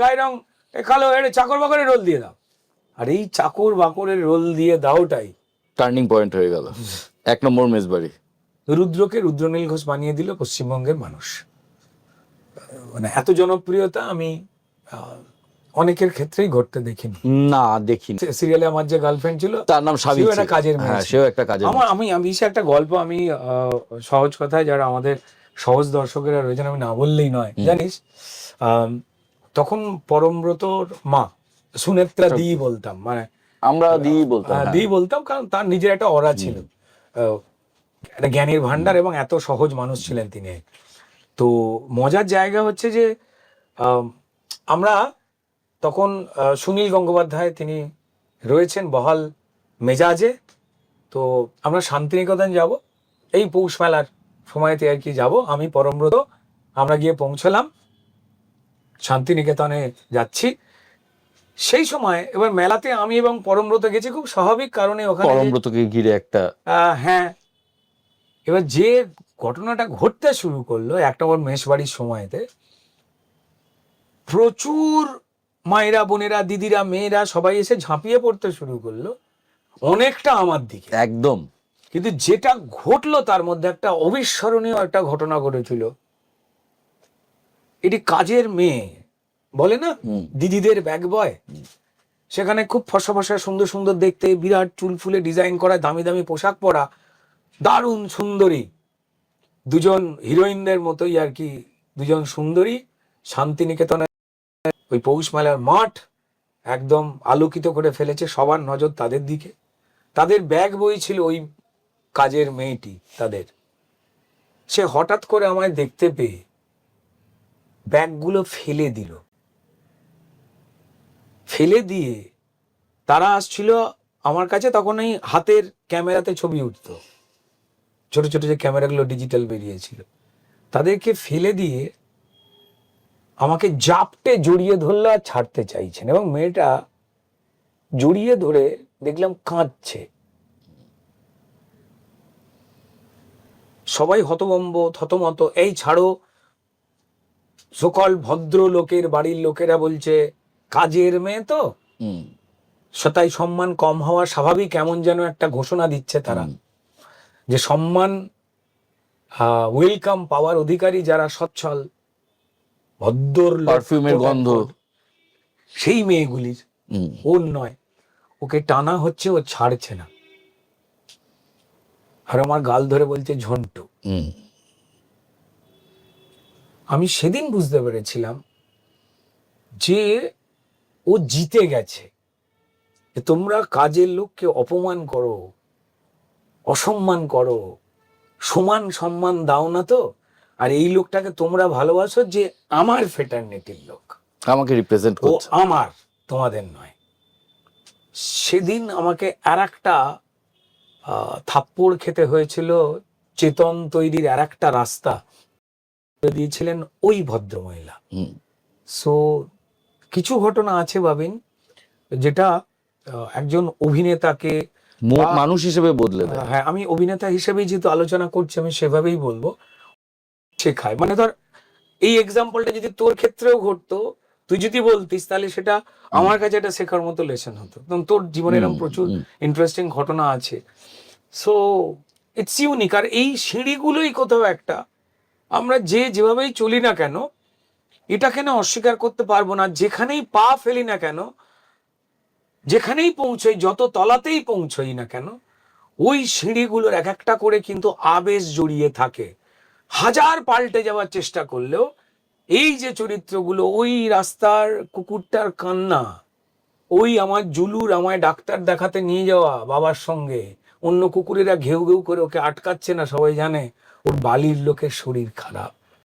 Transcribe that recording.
গায়ের রং কালো, এটা চাকর বাকরের রোল দিয়ে দাও। আর এই চাকর বাকরের রোল দিয়ে দাওটাই টার্নিং পয়েন্ট হয়ে গেল, 1 নম্বর মেজবাড়ি। রুদ্রকে রুদ্রনীল ঘোষ বানিয়ে দিল পশ্চিমবঙ্গের মানুষ। মানে এত জনপ্রিয়তা আমি অনেকের ক্ষেত্রেই ঘটতে দেখিনি। না দেখিনি। সিরিয়ালে আমার যে গার্লফ্রেন্ড ছিল তার নাম সাবিত্রী, সেও একটা কাজের মেয়ে। হ্যাঁ সেও একটা কাজের আমার আমি একটা গল্প, আমি সহজ কথায় যারা আমাদের সহজ দর্শকেরা রয়েছেন, আমি না বললেই নয়, জানিস তখন পরমব্রতর মা সুনেত্রা দি বলতাম, মানে আমরা দিই বলতাম, দি বলতাম, কারণ তার নিজের একটা অরা ছিল, একটা জ্ঞানের ভান্ডার, এবং এত সহজ মানুষ ছিলেন তিনি। তো মজার জায়গা হচ্ছে যে আমরা তখন সুনীল গঙ্গোপাধ্যায় তিনি রয়েছেন বহাল মেজাজে। তো আমরা শান্তিনিকেতন যাব, এই পৌষ মেলার সময়তে আর কি যাব, আমি পরমব্রত আমরা গিয়ে পৌঁছলাম শান্তিনিকেতনে যাচ্ছি সেই সময়। এবার মেলাতে আমি এবং পরমব্রত গেছি খুব স্বাভাবিক কারণে, ওখানে পরমব্রতকে ঘিরে একটা হ্যাঁ। এবার যে ঘটনাটা ঘটতে শুরু করলো 1 নম্বর মেষবাড়ির সময়তে, প্রচুর মায়েরা, বোনেরা, দিদিরা, মেয়েরা সবাই এসে ঝাঁপিয়ে পড়তে শুরু করলো অনেকটা আমার দিকে একদম। কিন্তু যেটা ঘটলো তার মধ্যে একটা অবিস্মরণীয় একটা ঘটনা ঘটেছিল। এটি কাজের মেয়ে বলে না, দিদিদের ব্যাগ বয়, সেখানে খুব ফসা ফসা সুন্দর সুন্দর দেখতে, বিরাট চুল ফুলে ডিজাইন করা, দামি দামি পোশাক পরা, দারুণ সুন্দরী, দুজন হিরোইনদের মতোই আর কি, দুজন সুন্দরী শান্তিনিকেতনে ওই পৌষ মেলার মাঠ একদম আলোকিত করে ফেলেছে, সবার নজর তাদের দিকে। তাদের ব্যাগ বই ছিল ওই কাজের মেয়েটি তাদের। সে হঠাৎ করে আমায় দেখতে পেয়ে ব্যাগগুলো ফেলে দিল, ফেলে দিয়ে তারা আসছিল আমার কাছে। তখন এই হাতের ক্যামেরাতে ছবি উঠতো, ছোট ছোট যে ক্যামেরাগুলো ডিজিটাল বেরিয়েছিল, তাদেরকে ফেলে দিয়ে আমাকে জাপটে জড়িয়ে ধরলো আর ছাড়তে চাইছেন, এবং মেয়েটা জড়িয়ে ধরে দেখলাম কাঁদছে। সবাই হতভম্ব থতমত, এই ছাড়ো। সকল ভদ্র লোকের বাড়ির লোকেরা বলছে কাজের মেয়ে তো, তাই সম্মান কম হওয়া স্বাভাবিক, এমন যেন একটা ঘোষণা দিচ্ছে তারা, যে সম্মান ওয়েলকাম পাওয়ার অধিকারী যারা সচ্ছল ভদ্র, পারফিউমের গন্ধ সেই মেয়েগুলির, ওর নয়। ওকে টানা হচ্ছে, ও ছাড়ছে না, আর আমার গাল ধরে বলছে ঝন্টু। আমি সেদিন বুঝতে পেরেছিলাম যে ও জিতে গেছে। তোমরা কাজের লোককে অপমান করো, অসম্মান করো, সমান সম্মান দাও না তো। আর এই লোকটাকে তোমরা ভালোবাসো যে আমার ফ্রেটার্নিটির লোক, আমাকে রিপ্রেজেন্ট করছে, আমার, তোমাদের নয়। সেদিন আমাকে আর একটা থাপ্পড় খেতে হয়েছিল। চেতন তৈরির আর একটা রাস্তা দিয়েছিলেন ওই ভদ্রমহিলা। সো কিছু ঘটনা আছে বাবিন, যেটা একজন অভিনেতাকে মানুষ হিসেবে বদলে দেয়। হ্যাঁ, আমি অভিনেতা হিসেবেই যেহেতু আলোচনা করছি, আমি সেভাবেই বলবো, শেখায়। মানে ধর এই এক্সাম্পলটা যদি তোর ক্ষেত্রেও ঘটতো, তুই যদি বলতিস, তাহলে সেটা আমার কাছে একটা শেখার মতো লেসন হতো। তোর জীবনে এরকম প্রচুর ইন্টারেস্টিং ঘটনা আছে। So it's unique. আর এই সিঁড়িগুলোই কোথাও একটা, আমরা যেভাবেই চলি না কেন, এটাকে না অস্বীকার করতে পারবো না। যেখানেই পা ফেলি না কেন, যেখানেই পৌঁছই, যত তলাতেই পৌঁছই না কেন, ওই সিঁড়িগুলোর এক একটা করে কিন্তু আবেশ জড়িয়ে থাকে। হাজার পাল্টে যাওয়ার চেষ্টা করলেও এই যে চরিত্রগুলো, ওই রাস্তার কুকুরটার কান্না, ওই আমার জুলুর আমায় ডাক্তার দেখাতে নিয়ে যাওয়া বাবার সঙ্গে, অন্য কুকুরেরা ঘেউ ঘেউ করে ওকে আটকাচ্ছে না, সবাই জানে ওর বালির লোকের শরীর খারাপ।